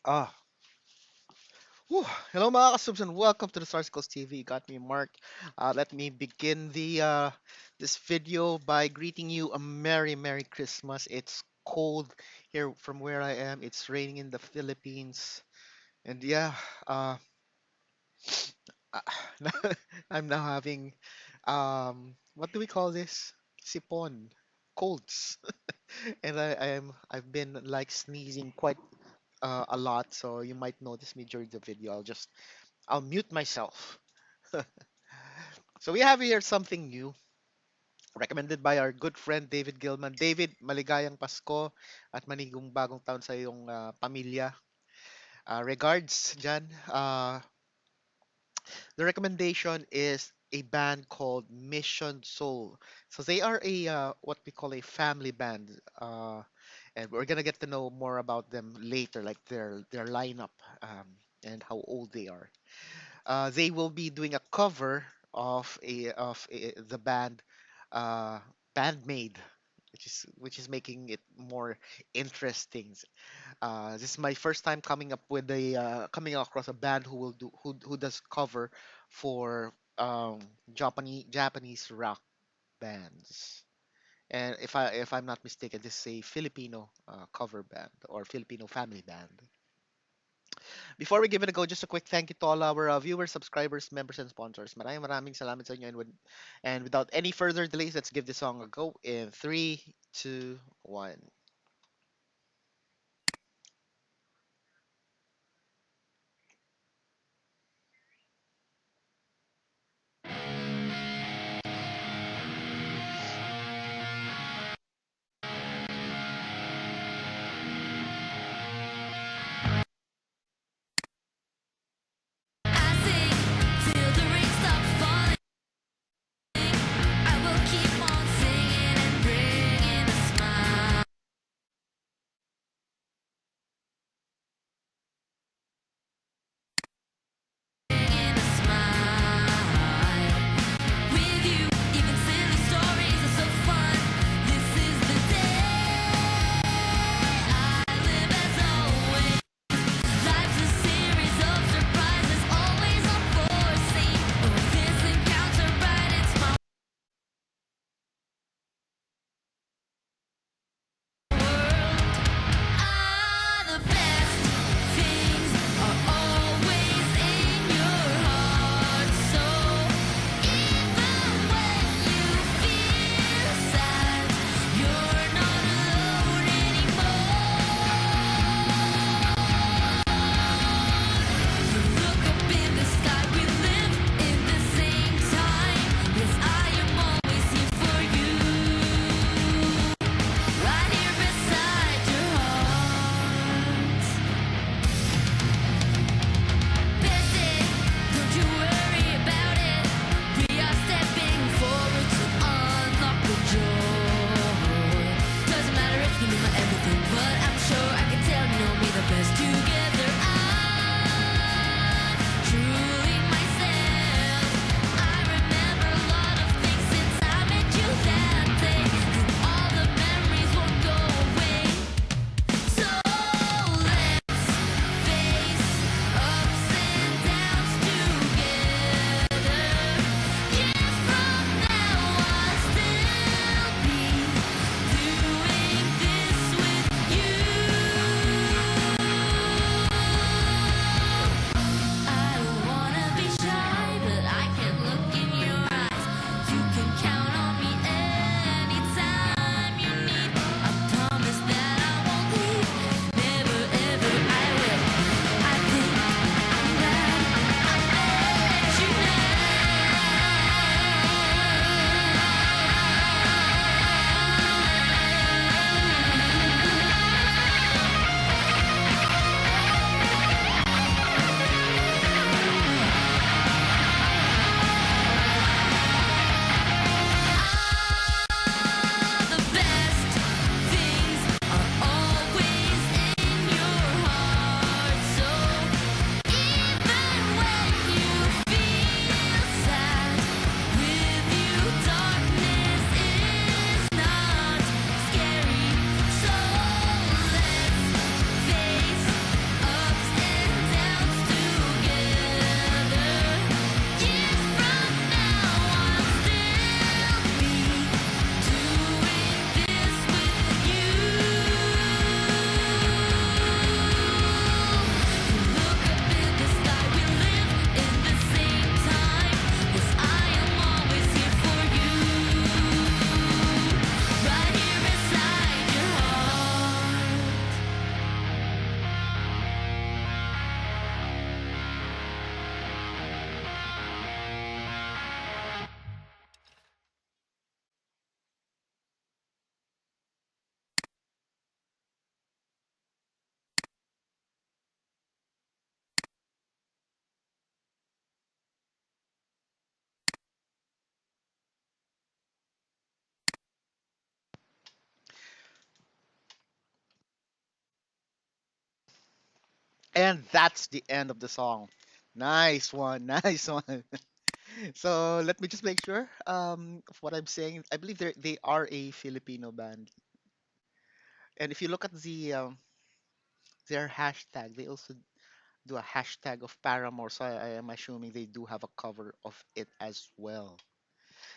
Ah, whew. Hello mga kasubs and welcome to the Sarsicles TV. Got me Mark. Let me begin the this video by greeting you a Merry Christmas. It's cold here from where I am. It's raining in the Philippines, and yeah, uh, I'm now having what do we call this? Sipon, colds, and I've been like sneezing quite a lot. So you might notice me during the video. I'll mute myself. So we have here something new recommended by our good friend David Gilman. David, maligayang Pasko at manigong bagong taon sa iyong pamilya. Regards, Jan. The recommendation is a band called Mission Soul. So they are a what we call a family band, and we're gonna get to know more about them later, like their lineup and how old they are. They will be doing a cover of the band uh, Maid, which is making it more interesting. This is my first time coming across a band who does cover for Japanese rock bands. And if I'm not mistaken, this is a Filipino cover band or Filipino family band. Before we give it a go, just a quick thank you to all our viewers, subscribers, members, and sponsors. Maraming salamat sa inyo. And without any further delays, let's give this song a go in three, two, one. I sing till the rain stops falling. I will keep on singing and bringing a smile. And that's the end of the song. Nice one, nice one. So let me just make sure of what I'm saying. I believe they are a Filipino band, and if you look at their hashtag, they also do a hashtag of Paramore. So I am assuming they do have a cover of it as well.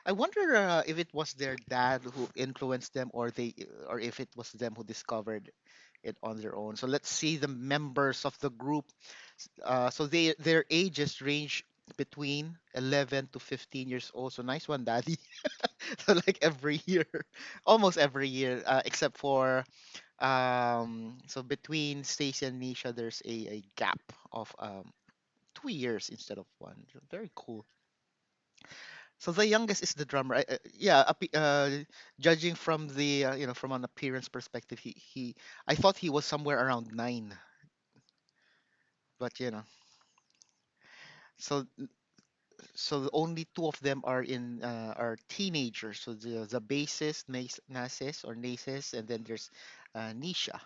I wonder if it was their dad who influenced them, or if it was them who discovered it on their own. So let's see the members of the group. So their ages range between 11 to 15 years old. So nice one, daddy. So like every year, almost every year, except for so between Stacy and Nisha, there's a gap of 2 years instead of one. So very cool. So the youngest is the drummer. Yeah, judging from the from an appearance perspective, I thought he was somewhere around 9, but so only two of them are teenagers. So the bassist Nasis or Nasis, and then there's Nisha.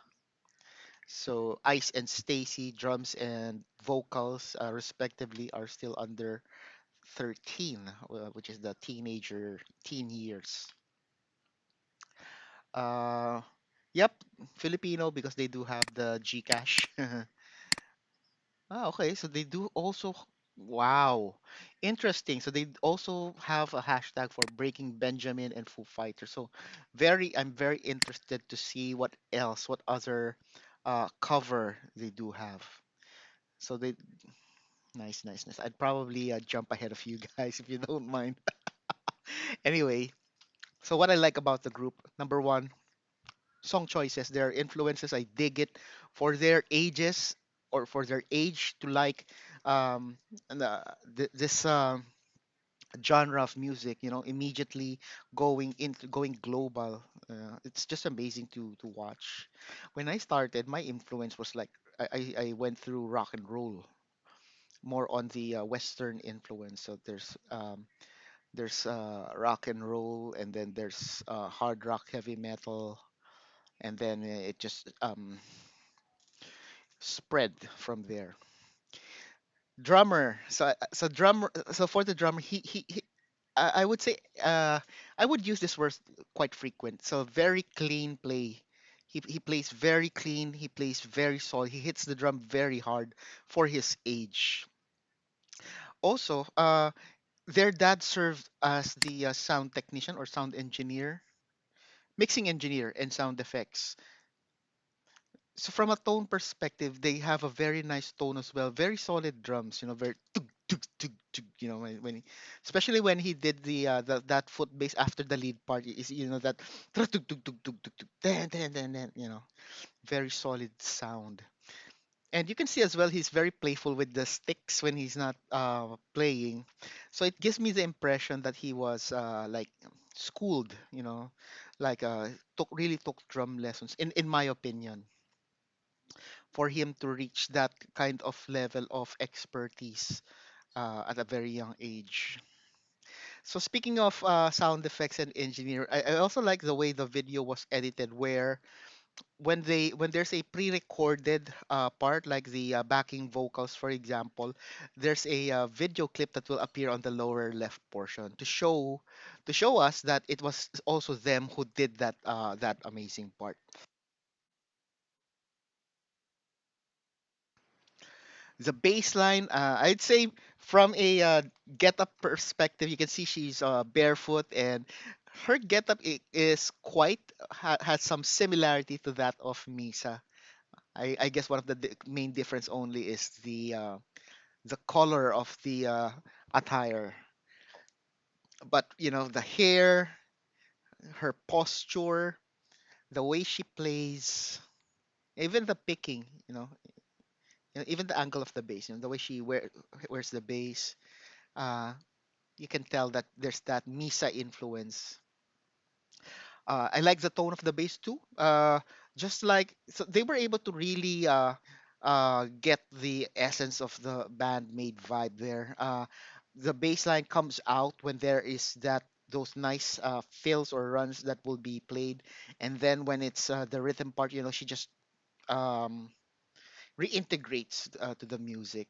So Ice and Stacy, drums and vocals, respectively, are still under 13, which is the teen years. Uh, yep, Filipino because they do have the GCash. Ah, okay, so they do also. Wow, interesting. So they also have a hashtag for Breaking Benjamin and Foo Fighters. So I'm very interested to see what other cover they do have. So they nice, nice, nice. I'd probably jump ahead of you guys if you don't mind. Anyway, so what I like about the group, number one, song choices, their influences. I dig it for their ages or for their age to like um, this genre of music. Immediately going global. It's just amazing to watch. When I started, my influence was like I went through rock and roll, more on the Western influence. So there's rock and roll, and then there's hard rock, heavy metal, and then it just spread from there. Drummer. So for the drummer, I would say I would use this word quite frequent. So very clean play. He plays very clean. He plays very solid. He hits the drum very hard for his age. Also, their dad served as the sound technician or sound engineer, mixing engineer, and sound effects. So from a tone perspective, they have a very nice tone as well. Very solid drums, very tug, tug, tug, tug, especially when he did that foot bass after the lead part is that tug, tug, tug, tug, tug, tug, tug, dan, very solid sound. And you can see as well he's very playful with the sticks when he's not playing. So it gives me the impression that he was like schooled, like really took drum lessons in my opinion, for him to reach that kind of level of expertise at a very young age. So speaking of sound effects and engineer, I also like the way the video was edited, where when there's a pre-recorded part like the backing vocals, for example, there's a video clip that will appear on the lower left portion to show us that it was also them who did that amazing part. The baseline, I'd say from a get-up perspective, you can see she's barefoot, and her get-up is quite has some similarity to that of Misa. I guess one of the main difference only is the color of the attire, but the hair, her posture, the way she plays, even the picking, even the angle of the bass, the way she wears the bass. Uh, you can tell that there's that Misa influence. I like the tone of the bass too. Just like so they were able to really get the essence of the band Maid vibe there. The bass line comes out when there is those nice fills or runs that will be played, and then when it's the rhythm part, she just um, reintegrates to the music.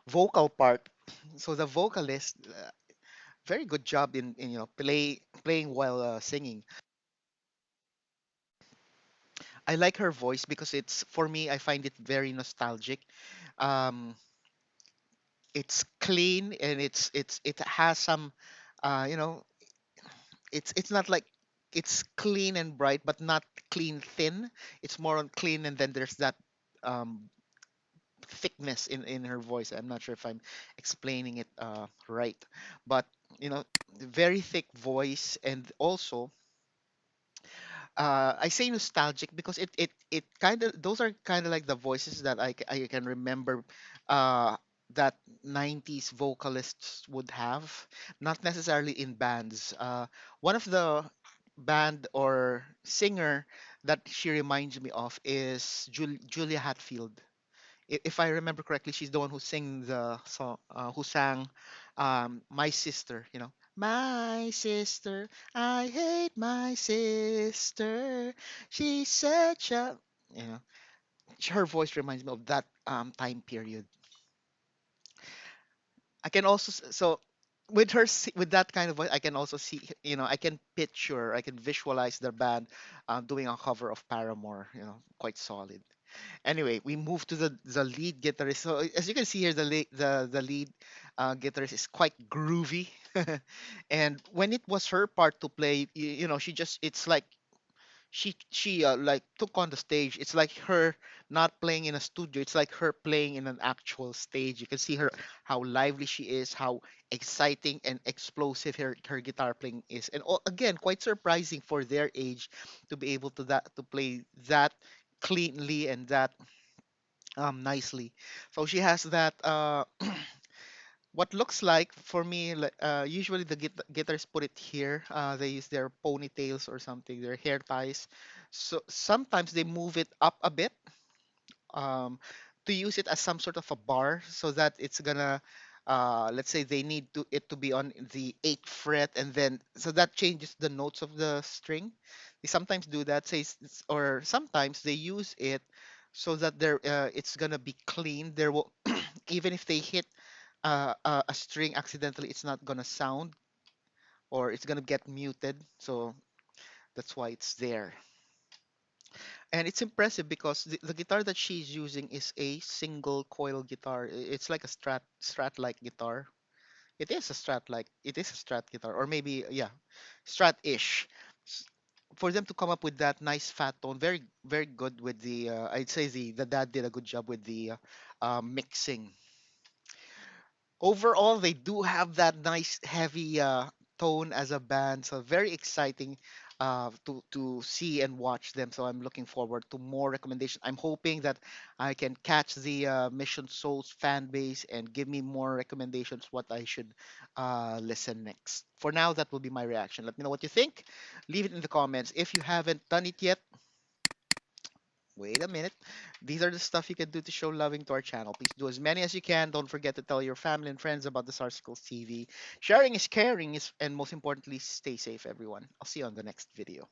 Vocal part. So the vocalist, very good job in playing while singing. I like her voice because it's for me. I find it very nostalgic. Um, it's clean and it has some, uh, you know, it's not like it's clean and bright, but not clean thin. It's more on clean, and then there's that um, thickness in her voice. I'm not sure if I'm explaining it right, but you know, very thick voice, and also I say nostalgic because it kind of those are kind of like the voices that I can remember uh, that 90s vocalists would have, not necessarily in bands. One of the band or singer that she reminds me of is Julia Hatfield. If I remember correctly, she's the one who sang the song, who sang "My Sister." You know, my sister, I hate my sister. She's such a, you know, her voice reminds me of that time period. I can also so with her with that kind of voice, I can also see, I can picture, I can visualize the band doing a cover of Paramore. Quite solid. Anyway, we move to the lead guitarist. So as you can see here, the lead guitarist is quite groovy, and when it was her part to play, she just it's like she like took on the stage. It's like her not playing in a studio. It's like her playing in an actual stage. You can see her how lively she is, how exciting and explosive her guitar playing is, and again, quite surprising for their age to be able to play that cleanly and that nicely. So she has that what looks like for me usually the guitarists put it here. They use their ponytails or something, their hair ties. So sometimes they move it up a bit um, to use it as some sort of a bar so that it's gonna let's say they need it to be on the eighth fret, and then so that changes the notes of the string. They sometimes do that, or sometimes they use it so that it's gonna be clean. There will even if they hit a string accidentally, it's not gonna sound, or it's gonna get muted. So that's why it's there. And it's impressive because the guitar that she's using is a single coil guitar. It's like a strat like guitar. It is a strat guitar, or maybe, yeah, strat-ish. S- For them to come up with that nice fat tone, very very good with the. I'd say the dad did a good job with the mixing. Overall, they do have that nice heavy tone as a band, so very exciting to see and watch them. So I'm looking forward to more recommendations. I'm hoping that I can catch the Mission Souls fan base and give me more recommendations what I should listen next. For now, that will be my reaction. Let me know what you think. Leave it in the comments. If you haven't done it yet, wait a minute. These are the stuff you can do to show loving to our channel. Please do as many as you can. Don't forget to tell your family and friends about the Sarsicles TV. Sharing is caring, and most importantly, stay safe, everyone. I'll see you on the next video.